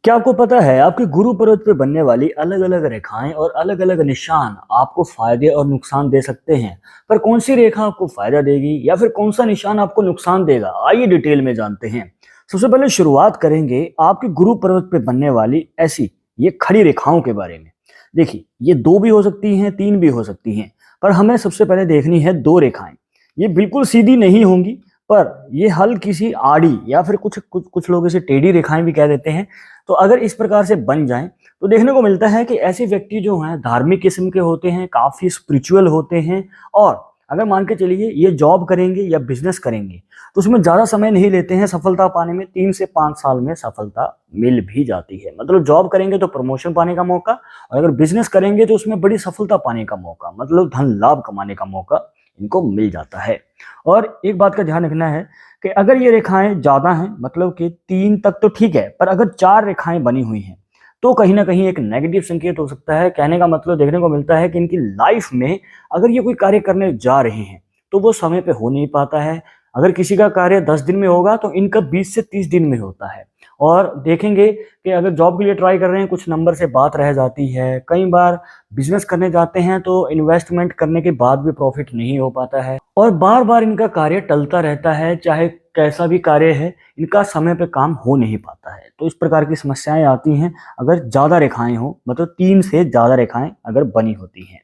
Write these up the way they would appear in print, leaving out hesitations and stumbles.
क्या आपको पता है आपके गुरु पर्वत पे बनने वाली अलग अलग रेखाएं और अलग अलग निशान आपको फायदे और नुकसान दे सकते हैं। पर कौन सी रेखा आपको फायदा देगी या फिर कौन सा निशान आपको नुकसान देगा, आइए डिटेल में जानते हैं। सबसे पहले शुरुआत करेंगे आपके गुरु पर्वत पे बनने वाली ऐसी ये खड़ी रेखाओं के बारे में। देखिए, ये दो भी हो सकती हैं, तीन भी हो सकती हैं, पर हमें सबसे पहले देखनी है दो रेखाएं। ये बिल्कुल सीधी नहीं होंगी, पर ये हल्की सी आड़ी या फिर कुछ कुछ कुछ लोग इसे टेढ़ी रेखाएं भी कह देते हैं। तो अगर इस प्रकार से बन जाएं तो देखने को मिलता है कि ऐसे व्यक्ति जो हैं धार्मिक किस्म के होते हैं, काफी स्पिरिचुअल होते हैं। और अगर मान के चलिए ये जॉब करेंगे या बिजनेस करेंगे तो उसमें ज्यादा समय नहीं लेते हैं सफलता पाने में, 3 से 5 साल में सफलता मिल भी जाती है। मतलब जॉब करेंगे तो प्रमोशन पाने का मौका, और अगर बिजनेस करेंगे तो उसमें बड़ी सफलता पाने का मौका, मतलब धन लाभ कमाने का मौका इनको मिल जाता है। और एक बात का ध्यान रखना है कि अगर ये रेखाएं ज्यादा हैं, मतलब कि 3 तक तो ठीक है, पर अगर 4 रेखाएं बनी हुई हैं तो कहीं ना कहीं एक नेगेटिव संकेत हो सकता है। कहने का मतलब देखने को मिलता है कि इनकी लाइफ में अगर ये कोई कार्य करने जा रहे हैं तो वो समय पे हो नहीं पाता है। अगर किसी का कार्य 10 दिन में होगा तो इनका 20 से 30 दिन में होता है। और देखेंगे कि अगर जॉब के लिए ट्राई कर रहे हैं, कुछ नंबर से बात रह जाती है। कई बार बिजनेस करने जाते हैं तो इन्वेस्टमेंट करने के बाद भी प्रॉफिट नहीं हो पाता है, और बार बार इनका कार्य टलता रहता है। चाहे कैसा भी कार्य है, इनका समय पे काम हो नहीं पाता है। तो इस प्रकार की समस्याएं आती हैं अगर ज्यादा रेखाएं हो, मतलब 3 से ज्यादा रेखाएं अगर बनी होती हैं।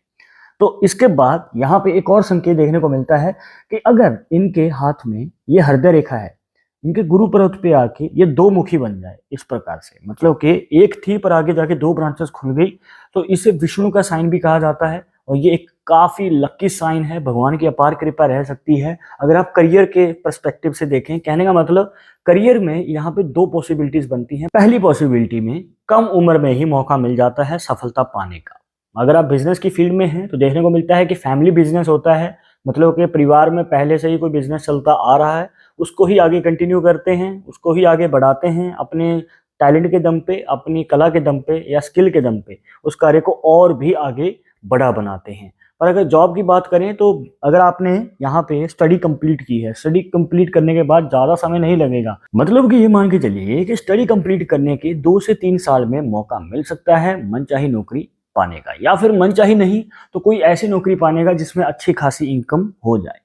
तो इसके बाद यहाँ पे एक और संकेत देखने को मिलता है कि अगर इनके हाथ में ये हृदय रेखा है, इनके गुरु पर्वत पे आके ये दो मुखी बन जाए इस प्रकार से, मतलब कि एक थी पर आगे जाके 2 ब्रांचेस खुल गई, तो इसे विष्णु का साइन भी कहा जाता है। और ये एक काफी लकी साइन है, भगवान की अपार कृपा रह सकती है अगर आप करियर के पर्सपेक्टिव से देखें। कहने का मतलब करियर में यहाँ पे 2 पॉसिबिलिटीज बनती हैं। पहली पॉसिबिलिटी में कम उम्र में ही मौका मिल जाता है सफलता पाने का। अगर आप बिजनेस की फील्ड में हैं तो देखने को मिलता है कि फैमिली बिजनेस होता है, मतलब कि परिवार में पहले से ही कोई बिजनेस चलता आ रहा है, उसको ही आगे कंटिन्यू करते हैं, उसको ही आगे बढ़ाते हैं, अपने टैलेंट के दम पे, अपनी कला के दम पे या स्किल के दम पे उस कार्य को और भी आगे बड़ा बनाते हैं। पर अगर जॉब की बात करें तो अगर आपने यहाँ पे स्टडी कंप्लीट की है, स्टडी कंप्लीट करने के बाद ज़्यादा समय नहीं लगेगा, मतलब कि ये मान के चलिए कि स्टडी कंप्लीट करने के 2 से 3 साल में मौका मिल सकता है मनचाही नौकरी पाने का, या फिर मनचाही नहीं तो कोई ऐसी नौकरी पाने का जिसमें अच्छी खासी इनकम हो जाए।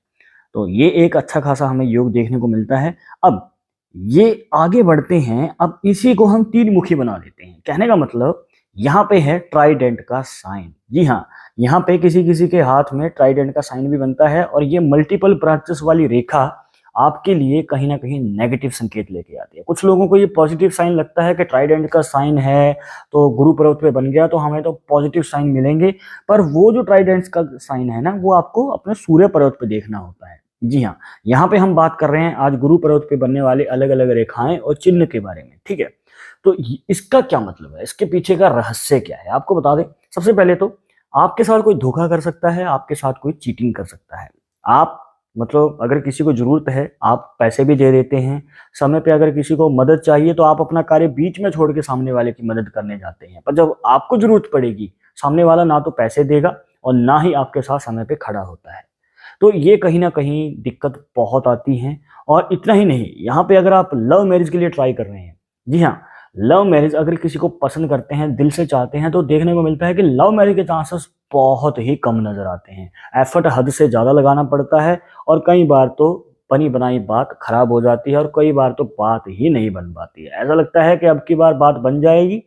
तो ये एक अच्छा खासा हमें योग देखने को मिलता है। अब ये आगे बढ़ते हैं, अब इसी को हम 3 मुखी बना देते हैं। कहने का मतलब यहाँ पे है ट्राइडेंट का साइन। जी हाँ, यहाँ पे किसी किसी के हाथ में ट्राइडेंट का साइन भी बनता है, और ये मल्टीपल ब्रांचेस वाली रेखा आपके लिए कहीं ना कहीं नेगेटिव संकेत लेके आती है। कुछ लोगों को ये पॉजिटिव साइन लगता है कि ट्राइडेंट का साइन है तो गुरु पर्वत पे बन गया तो हमें तो पॉजिटिव साइन मिलेंगे। पर वो जो ट्राइडेंट का साइन है ना, वो आपको अपने सूर्य पर्वत पे देखना होता है। जी हाँ, यहाँ पे हम बात कर रहे हैं आज गुरु पर्वत पे बनने वाले अलग अलग रेखाएं और चिन्ह के बारे में, ठीक है। तो इसका क्या मतलब है, इसके पीछे का रहस्य क्या है, आपको बता दें। सबसे पहले तो आपके साथ कोई धोखा कर सकता है, आपके साथ कोई चीटिंग कर सकता है। आप, मतलब अगर किसी को जरूरत है आप पैसे भी दे देते हैं समय पे, अगर किसी को मदद चाहिए तो आप अपना कार्य बीच में छोड़ के सामने वाले की मदद करने जाते हैं, पर जब आपको जरूरत पड़ेगी सामने वाला ना तो पैसे देगा और ना ही आपके साथ समय पे खड़ा होता है। तो ये कहीं ना कहीं दिक्कत बहुत आती है। और इतना ही नहीं, यहाँ पे अगर आप लव मैरिज के लिए ट्राई कर रहे हैं, जी हाँ, लव मैरिज अगर किसी को पसंद करते हैं, दिल से चाहते हैं, तो देखने को मिलता है कि लव मैरिज के चांसेस बहुत ही कम नजर आते हैं। एफर्ट हद से ज्यादा लगाना पड़ता है, और कई बार तो बनी बनाई बात खराब हो जाती है, और कई बार तो बात ही नहीं बन पाती है। ऐसा लगता है कि अब की बार बात बन जाएगी,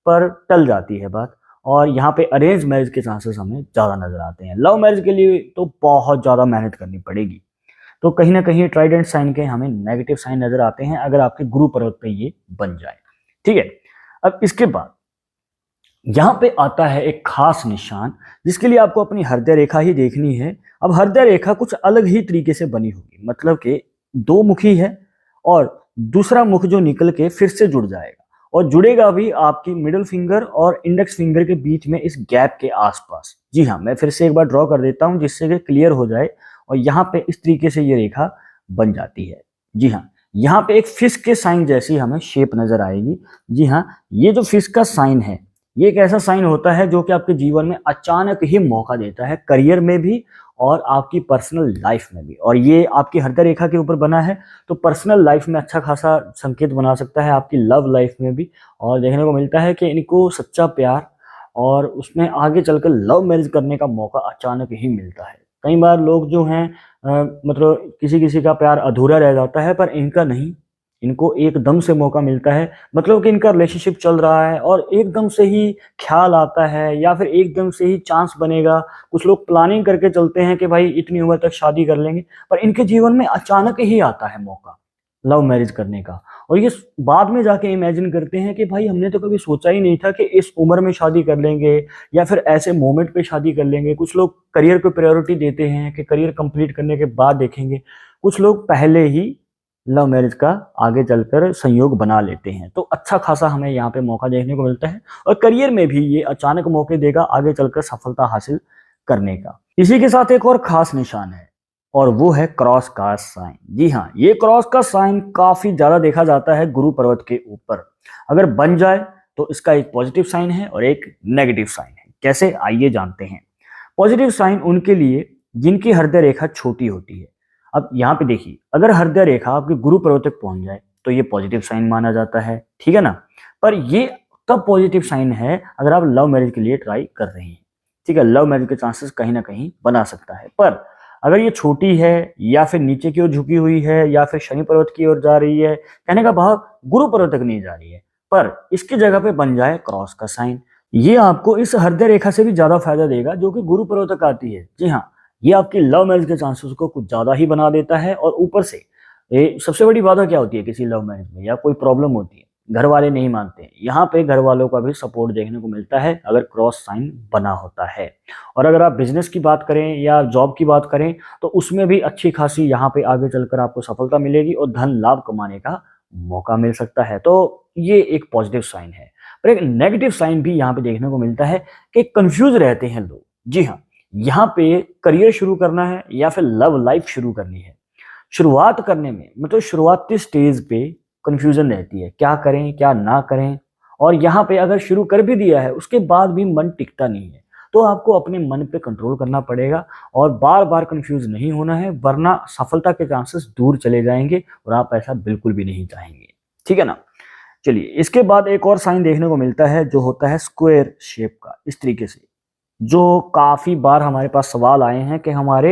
पर टल जाती है बात। और यहाँ पे अरेंज मैरिज के चांसेस हमें ज्यादा नजर आते हैं। लव मैरिज के लिए तो बहुत ज्यादा मेहनत करनी पड़ेगी। तो कहीं ना कहीं ट्राइडेंट साइन के हमें नेगेटिव साइन नजर आते हैं अगर आपके गुरु पर्वत पे ये बन जाए, ठीक है। अब इसके बाद यहाँ पे आता है एक खास निशान, जिसके लिए आपको अपनी हृदय रेखा ही देखनी है। अब हृदय रेखा कुछ अलग ही तरीके से बनी होगी, मतलब कि 2 मुखी है, और दूसरा मुख जो निकल के फिर से जुड़ जाएगा, और जुड़ेगा भी आपकी मिडिल फिंगर और इंडेक्स फिंगर के बीच में इस गैप के आसपास। जी हाँ, मैं फिर से एक बार ड्रॉ कर देता हूं जिससे कि क्लियर हो जाए। और यहाँ पे इस तरीके से ये रेखा बन जाती है। जी हाँ, यहाँ पे एक फिश के साइन जैसी हमें शेप नजर आएगी। जी हाँ, ये जो फिश का साइन है, ये एक ऐसा साइन होता है जो कि आपके जीवन में अचानक ही मौका देता है, करियर में भी और आपकी पर्सनल लाइफ में भी। और ये आपकी हृदय रेखा के ऊपर बना है, तो पर्सनल लाइफ में अच्छा खासा संकेत बना सकता है, आपकी लव लाइफ में भी। और देखने को मिलता है कि इनको सच्चा प्यार और उसमें आगे चलकर लव मैरिज करने का मौका अचानक ही मिलता है। कई बार लोग जो हैं मतलब किसी-किसी का प्यार अधूरा रह जाता है, पर इनका नहीं, इनको एकदम से मौका मिलता है। मतलब कि इनका रिलेशनशिप चल रहा है और एकदम से ही ख्याल आता है या फिर एकदम से ही चांस बनेगा। कुछ लोग प्लानिंग करके चलते हैं कि भाई इतनी उम्र तक शादी कर लेंगे, पर इनके जीवन में अचानक ही आता है मौका लव मैरिज करने का। और ये बाद में जाके इमेजिन करते हैं कि भाई हमने तो कभी सोचा ही नहीं था कि इस उम्र में शादी कर लेंगे या फिर ऐसे मोमेंट पे शादी कर लेंगे। कुछ लोग करियर को प्रायोरिटी देते हैं कि करियर कंप्लीट करने के बाद देखेंगे। कुछ लोग पहले ही लव मैरिज का आगे चलकर संयोग बना लेते हैं। तो अच्छा खासा हमें यहाँ पे मौका देखने को मिलता है और करियर में भी ये अचानक मौके देगा आगे चलकर सफलता हासिल करने का। इसी के साथ एक और खास निशान है और वो है क्रॉस का साइन। जी हाँ, ये क्रॉस का साइन काफी ज्यादा देखा जाता है गुरु पर्वत के ऊपर। अगर बन जाए तो इसका एक पॉजिटिव साइन है और एक नेगेटिव साइन है। कैसे, आइए जानते हैं। पॉजिटिव साइन उनके लिए जिनकी हृदय रेखा छोटी होती है। अब यहाँ पे देखिए, अगर हृदय रेखा आपके गुरु पर्वत तक पहुंच जाए तो ये पॉजिटिव साइन माना जाता है, ठीक है ना। पर ये तब पॉजिटिव साइन है अगर आप लव मैरिज के लिए ट्राई कर रहे हैं, ठीक है। लव मैरिज के चांसेस कहीं ना कहीं बना सकता है। पर अगर ये छोटी है या फिर नीचे की ओर झुकी हुई है या फिर शनि पर्वत की ओर जा रही है, कहने का भाव गुरु पर्वत तक नहीं जा रही है, पर इसकी जगह पे बन जाए क्रॉस का साइन, ये आपको इस हृदय रेखा से भी ज्यादा फायदा देगा जो कि गुरु पर्वत तक आती है। जी हाँ, ये आपकी लव मैरिज के चांसेस को कुछ ज्यादा ही बना देता है। और ऊपर से सबसे बड़ी बात क्या होती है किसी लव मैरिज में, या कोई प्रॉब्लम होती है, घर वाले नहीं मानते, यहाँ पे घर वालों का भी सपोर्ट देखने को मिलता है अगर क्रॉस साइन बना होता है। और अगर आप बिजनेस की बात करें या जॉब की बात करें तो उसमें भी अच्छी खासी यहाँ पे आगे चलकर आपको सफलता मिलेगी और धन लाभ कमाने का मौका मिल सकता है। तो ये एक पॉजिटिव साइन है। पर एक नेगेटिव साइन भी यहाँ पे देखने को मिलता है कि कंफ्यूज रहते हैं लोग। जी हाँ, यहाँ पे करियर शुरू करना है या फिर लव लाइफ शुरू करनी है, शुरुआत करने में मतलब शुरुआती स्टेज पे कंफ्यूजन रहती है, क्या करें क्या ना करें। और यहाँ पे अगर शुरू कर भी दिया है उसके बाद भी मन टिकता नहीं है, तो आपको अपने मन पे कंट्रोल करना पड़ेगा और बार बार कंफ्यूज नहीं होना है, वरना सफलता के चांसेस दूर चले जाएंगे और आप ऐसा बिल्कुल भी नहीं चाहेंगे, ठीक है ना। चलिए, इसके बाद एक और साइन देखने को मिलता है जो होता है स्क्वायर शेप का। इस तरीके से जो काफी बार हमारे पास सवाल आए हैं कि हमारे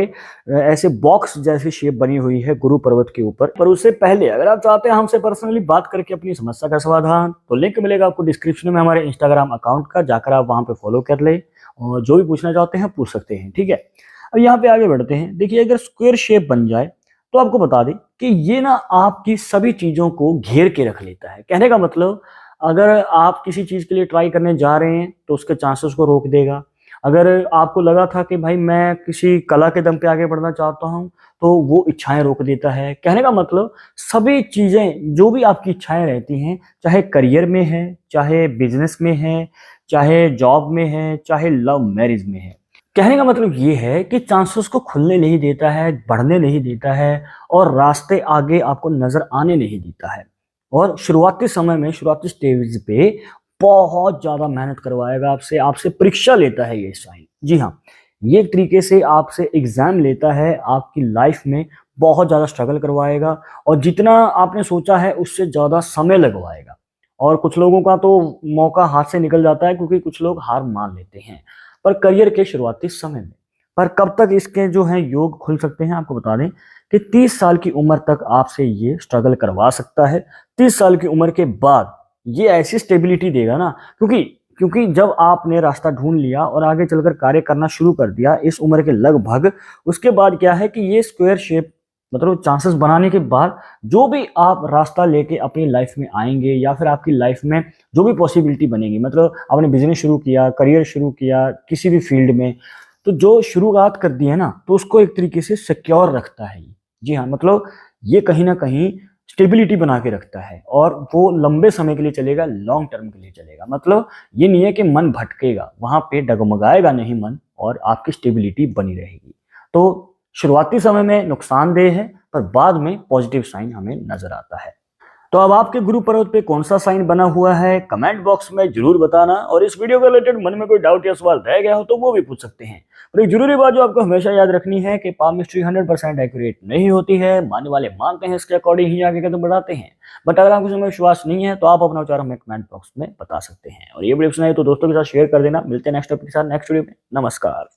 ऐसे बॉक्स जैसी शेप बनी हुई है गुरु पर्वत के ऊपर। पर उससे पहले अगर आप चाहते हैं हमसे पर्सनली बात करके अपनी समस्या का समाधान, तो लिंक मिलेगा आपको डिस्क्रिप्शन में हमारे इंस्टाग्राम अकाउंट का, जाकर आप वहां पे फॉलो कर ले और जो भी पूछना चाहते हैं पूछ सकते हैं, ठीक है। अब यहाँ पे आगे बढ़ते हैं। देखिए, अगर स्क्वायर शेप बन जाए तो आपको बता दें कि ये ना आपकी सभी चीजों को घेर के रख लेता है। कहने का मतलब, अगर आप किसी चीज के लिए ट्राई करने जा रहे हैं तो उसके चांसेस को रोक देगा। अगर आपको लगा था कि भाई मैं किसी कला के दम पे आगे बढ़ना चाहता हूं, तो वो इच्छाएं रोक देता है। कहने का मतलब, सभी चीजें जो भी आपकी इच्छाएं रहती हैं, चाहे करियर में है, चाहे बिजनेस में है, चाहे जॉब में है, चाहे लव मैरिज में है, कहने का मतलब ये है कि चांसेस को खुलने नहीं देता है, बढ़ने नहीं देता है और रास्ते आगे आपको नजर आने नहीं देता है। और शुरुआती समय में, शुरुआती स्टेज पे बहुत ज्यादा मेहनत करवाएगा आपसे, आपसे परीक्षा लेता है ये साइन। जी हाँ, ये एक तरीके से आपसे एग्जाम लेता है, आपकी लाइफ में बहुत ज्यादा स्ट्रगल करवाएगा और जितना आपने सोचा है उससे ज्यादा समय लगवाएगा। और कुछ लोगों का तो मौका हाथ से निकल जाता है क्योंकि कुछ लोग हार मान लेते हैं, पर करियर के शुरुआती समय में। पर कब तक इसके जो है योग खुल सकते हैं, आपको बता दें कि 30 साल की उम्र तक आपसे ये स्ट्रगल करवा सकता है। 30 साल की उम्र के बाद ये ऐसी स्टेबिलिटी देगा ना, क्योंकि जब आपने रास्ता ढूंढ लिया और आगे चलकर कार्य करना शुरू कर दिया इस उम्र के लगभग, उसके बाद क्या है कि ये स्क्वायर शेप मतलब चांसेस बनाने के बाद जो भी आप रास्ता लेके अपनी लाइफ में आएंगे या फिर आपकी लाइफ में जो भी पॉसिबिलिटी बनेगी, मतलब आपने बिजनेस शुरू किया, करियर शुरू किया किसी भी फील्ड में, तो जो शुरुआत कर दी है ना, तो उसको एक तरीके से सिक्योर रखता है। जी हाँ, मतलब ये कहीं ना कहीं स्टेबिलिटी बना के रखता है और वो लंबे समय के लिए चलेगा, लॉन्ग टर्म के लिए चलेगा। मतलब ये नहीं है कि मन भटकेगा, वहां पे डगमगाएगा नहीं मन और आपकी स्टेबिलिटी बनी रहेगी। तो शुरुआती समय में नुकसानदेह है, पर बाद में पॉजिटिव साइन हमें नजर आता है। तो अब आपके गुरु पर्वत पे कौन सा साइन बना हुआ है कमेंट बॉक्स में जरूर बताना, और इस वीडियो के रिलेटेड मन में कोई डाउट या सवाल रह गया हो तो वो भी पूछ सकते हैं। और एक जरूरी बात जो आपको हमेशा याद रखनी है कि पामिस्ट्री 100% एक्यूरेट नहीं होती है, मानने वाले मानते हैं, इसके अकॉर्डिंग ही आगे कदम बढ़ाते हैं। बट अगर आपको इसमें विश्वास नहीं है तो आप अपना विचार हमें कमेंट बॉक्स में बता सकते हैं। और ये वीडियो सुनाई तो दोस्तों के साथ शेयर कर देना। मिलते हैं नेक्स्ट टॉपिक के साथ नेक्स्ट वीडियो में। नमस्कार।